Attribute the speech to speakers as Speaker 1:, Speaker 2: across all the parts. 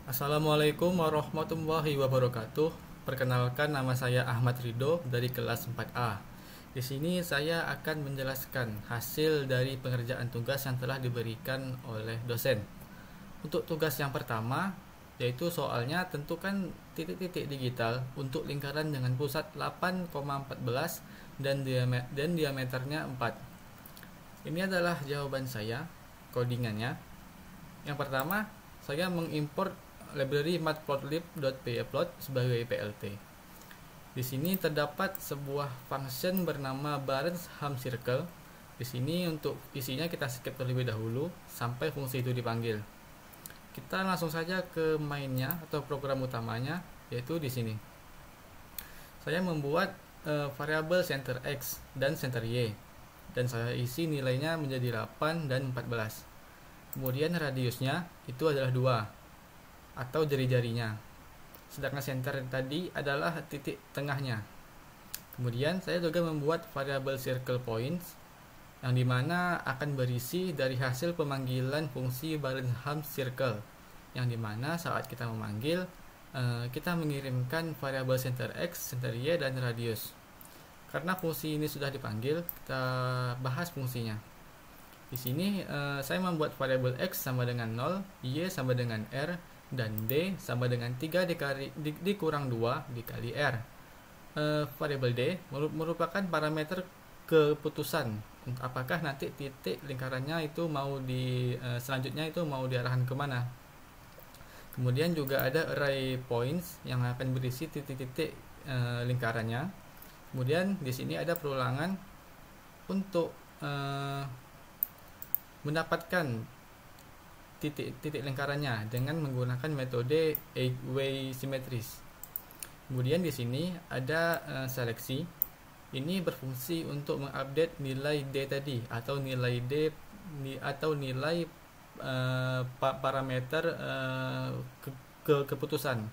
Speaker 1: Assalamualaikum warahmatullahi wabarakatuh. Perkenalkan, nama saya Ahmad Ridho dari kelas 4A. Di sini saya akan menjelaskan hasil dari pengerjaan tugas yang telah diberikan oleh dosen. Untuk tugas yang pertama, yaitu soalnya tentukan titik-titik digital untuk lingkaran dengan pusat 8,14 dan diameternya 4. Ini adalah jawaban saya, codingannya. Yang pertama, saya mengimport library matplotlib.pyplot sebagai PLT. Di sini terdapat sebuah function bernama Barnes-Ham Circle. Di sini untuk isinya kita skip terlebih dahulu sampai fungsi itu dipanggil. Kita langsung saja ke mainnya atau program utamanya, yaitu di sini. Saya membuat variabel center X dan center Y, dan saya isi nilainya menjadi 8 dan 14. Kemudian radiusnya itu adalah 2 atau jari-jarinya. Sedangkan center tadi adalah titik tengahnya. Kemudian saya juga membuat variabel circle points yang dimana akan berisi dari hasil pemanggilan fungsi Barnes-Ham Circle, yang dimana saat kita memanggil kita mengirimkan variabel center X, center Y, dan radius. Karena fungsi ini sudah dipanggil, kita bahas fungsinya. Di sini saya membuat variabel X sama dengan 0, Y sama dengan R, dan D sama dengan 3 dikurang 2 dikali R. Variabel D merupakan parameter keputusan apakah nanti titik lingkarannya itu mau selanjutnya itu mau diarahkan kemana. Kemudian juga ada array points yang akan berisi titik-titik lingkarannya. Kemudian di sini ada perulangan untuk mendapatkan titik lingkarannya dengan menggunakan metode 8-way symmetries. Kemudian di sini ada seleksi. Ini berfungsi untuk mengupdate nilai D tadi, atau nilai D atau nilai parameter keputusan.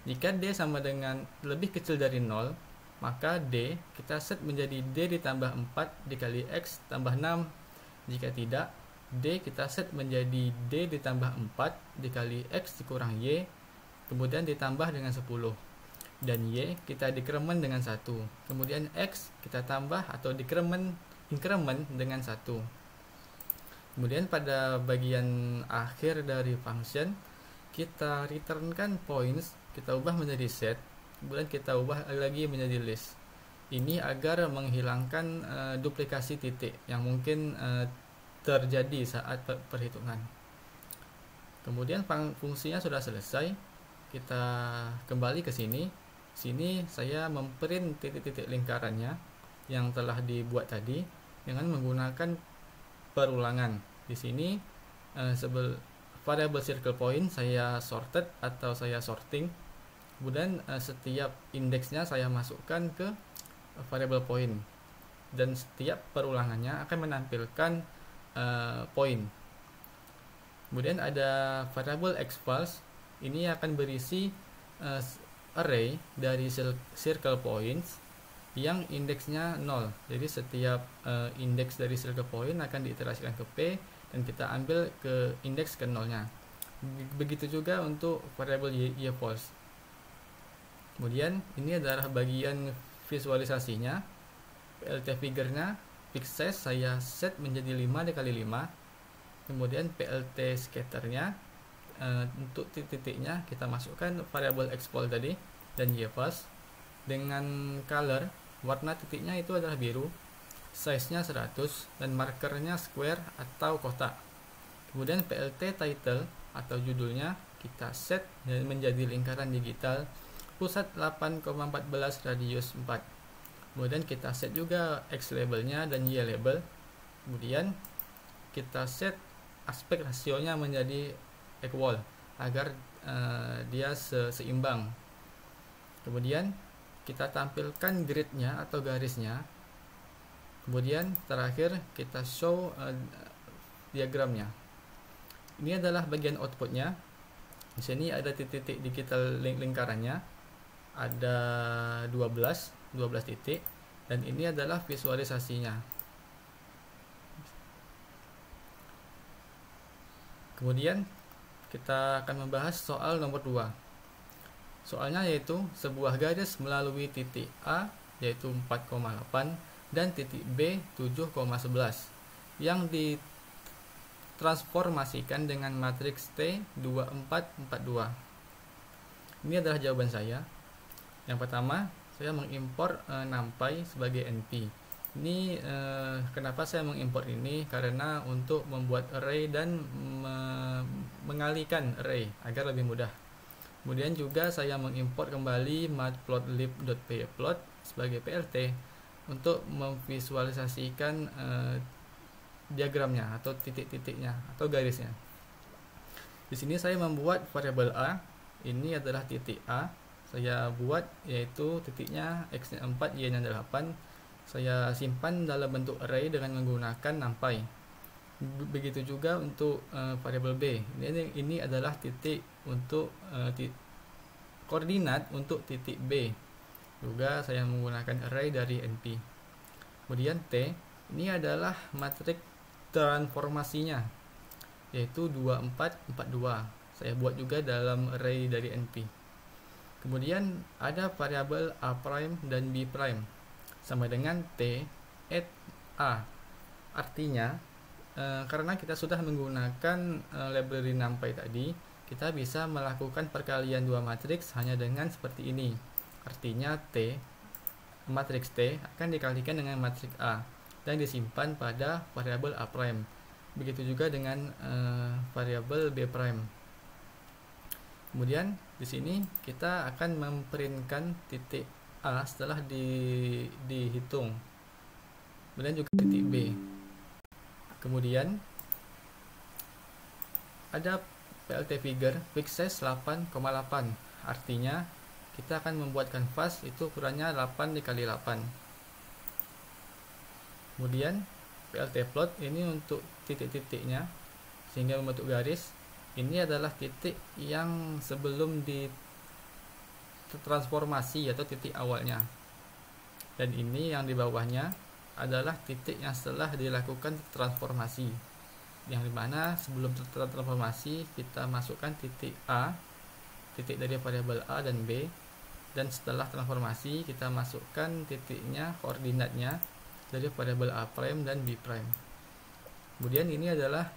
Speaker 1: Jika D sama dengan lebih kecil dari 0, maka D kita set menjadi D ditambah 4 dikali X tambah 6. Jika tidak, D kita set menjadi D ditambah 4 dikali X dikurang Y, kemudian ditambah dengan 10. Dan Y kita dikremen dengan 1. Kemudian X kita tambah atau increment dengan 1. Kemudian pada bagian akhir dari function, kita returnkan points, kita ubah menjadi set, kemudian kita ubah lagi menjadi list. Ini agar menghilangkan duplikasi titik yang mungkin terjadi saat perhitungan. Kemudian fungsinya sudah selesai. Kita kembali ke sini. Sini saya memprint titik-titik lingkarannya yang telah dibuat tadi dengan menggunakan perulangan. Di sini variable circle point saya sorted atau saya sorting. Kemudian setiap indeksnya saya masukkan ke variable point, dan setiap perulangannya akan menampilkan point. Kemudian ada variable xVals. Ini akan berisi array dari circle points yang indeksnya 0. Jadi setiap indeks dari circle point akan diiterasikan ke P, dan kita ambil ke indeks ke 0-nya. Begitu juga untuk variable yVals. Kemudian ini adalah bagian visualisasinya. PLT figure-nya, pick size saya set menjadi 5 dikali 5. Kemudian PLT scatter-nya, untuk titik-titiknya kita masukkan variabel xpol tadi dan yVals. Dengan color, warna titiknya itu adalah biru, size-nya 100, dan markernya square atau kotak. Kemudian PLT title atau judulnya kita set menjadi lingkaran digital pusat 8,14 radius 4. Kemudian kita set juga X labelnya dan Y label. Kemudian kita set aspek rasionya menjadi equal agar dia seimbang. Kemudian kita tampilkan gridnya atau garisnya. Kemudian terakhir kita show diagramnya. Ini adalah bagian outputnya. Di sini ada titik-titik digital lingkarannya, ada 12 titik, dan ini adalah visualisasinya. Kemudian Kita akan membahas soal nomor 2. Soalnya yaitu sebuah garis melalui titik A yaitu 4,8 dan titik B 7,11 yang ditransformasikan dengan matriks T 2442. Ini adalah jawaban saya. Yang pertama, saya mengimpor NumPy sebagai NP. Ini kenapa saya mengimpor ini? Karena untuk membuat array dan mengalihkan array agar lebih mudah. Kemudian juga saya mengimpor kembali matplotlib.pyplot sebagai PLT untuk memvisualisasikan diagramnya atau titik-titiknya atau garisnya. Di sini saya membuat variabel A. Ini adalah titik A. Saya buat yaitu titiknya x-nya 4, y-nya 8. Saya simpan dalam bentuk array dengan menggunakan NumPy. Begitu juga untuk variabel B. Ini adalah titik untuk koordinat untuk titik B. Juga saya menggunakan array dari NP. Kemudian T, ini adalah matriks transformasinya yaitu 2442. Saya buat juga dalam array dari NP. Kemudian ada variabel A' dan B' sama dengan T at A. Artinya karena kita sudah menggunakan library NumPy tadi, kita bisa melakukan perkalian dua matriks hanya dengan seperti ini. Artinya matriks T akan dikalikan dengan matriks A dan disimpan pada variabel A'. Begitu juga dengan variabel B'. Kemudian di sini kita akan memprintkan titik A setelah dihitung. Kemudian juga titik B. Kemudian ada PLT figure quick size 8,8. Artinya kita akan membuat kanvas itu ukurannya 8 dikali 8. Kemudian PLT plot ini untuk titik-titiknya sehingga membentuk garis. Ini adalah titik yang sebelum ditransformasi atau titik awalnya. Dan ini yang di bawahnya adalah titik yang setelah dilakukan transformasi. Yang dimana sebelum transformasi kita masukkan titik A, titik dari variabel A dan B, dan setelah transformasi kita masukkan titiknya, koordinatnya dari variabel A' dan B'. Kemudian ini adalah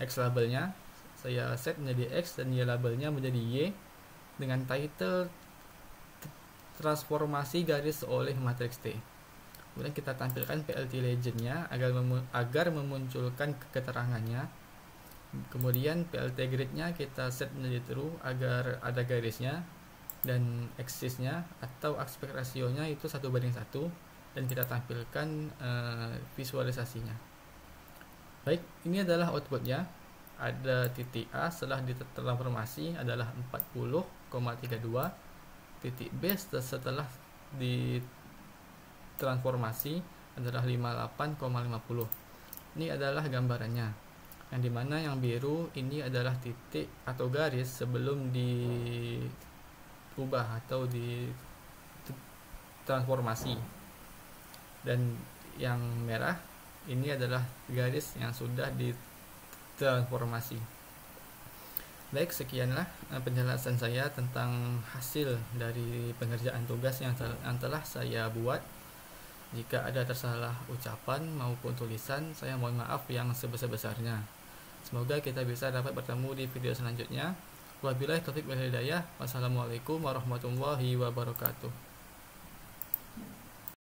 Speaker 1: X labelnya. Saya set menjadi X dan Y labelnya menjadi Y dengan title transformasi garis oleh matriks T. Kemudian kita tampilkan PLT legendnya agar memunculkan keterangannya. Kemudian PLT grid-nya kita set menjadi true agar ada garisnya, dan axis-nya atau aspek rasionya itu 1:1, dan kita tampilkan visualisasinya. Baik, ini adalah outputnya. Ada titik A setelah ditransformasi adalah 40,32, titik B setelah ditransformasi adalah 58,50. Ini adalah gambarannya, yang dimana yang biru ini adalah titik atau garis sebelum diubah atau ditransformasi, dan yang merah ini adalah garis yang sudah ditransformasi. Baik, sekianlah penjelasan saya tentang hasil dari pengerjaan tugas yang telah saya buat. Jika ada tersalah ucapan maupun tulisan, saya mohon maaf yang sebesar-besarnya. Semoga kita bisa dapat bertemu di video selanjutnya. Wabillahi taufiq wal hidayah. Wassalamualaikum warahmatullahi wabarakatuh.